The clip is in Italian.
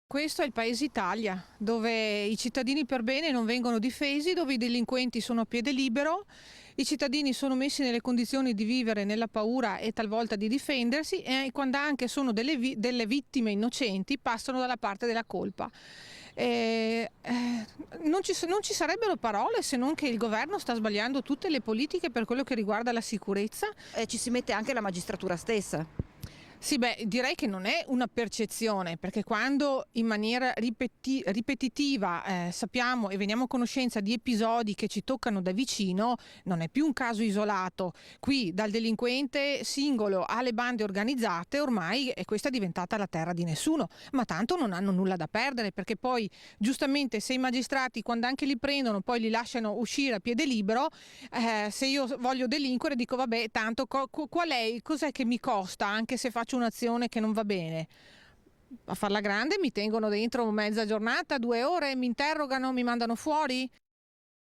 Questo è il paese Italia, dove i cittadini per bene non vengono difesi, dove i delinquenti sono a piede libero, i cittadini sono messi nelle condizioni di vivere nella paura e talvolta di difendersi e quando anche sono delle vittime innocenti passano dalla parte della colpa. Non ci sarebbero parole se non che il governo sta sbagliando tutte le politiche per quello che riguarda la sicurezza. Ci si mette anche la magistratura stessa. Sì, beh, direi che non è una percezione, perché quando in maniera ripetitiva sappiamo e veniamo a conoscenza di episodi che ci toccano da vicino, non è più un caso isolato. Qui dal delinquente singolo alle bande organizzate ormai è questa diventata la terra di nessuno, ma tanto non hanno nulla da perdere, perché poi giustamente se i magistrati quando anche li prendono poi li lasciano uscire a piede libero, se io voglio delinquere dico vabbè, tanto cos'è che mi costa anche se faccio un'azione che non va bene. A farla grande mi tengono dentro mezza giornata, 2 ore, mi interrogano, mi mandano fuori.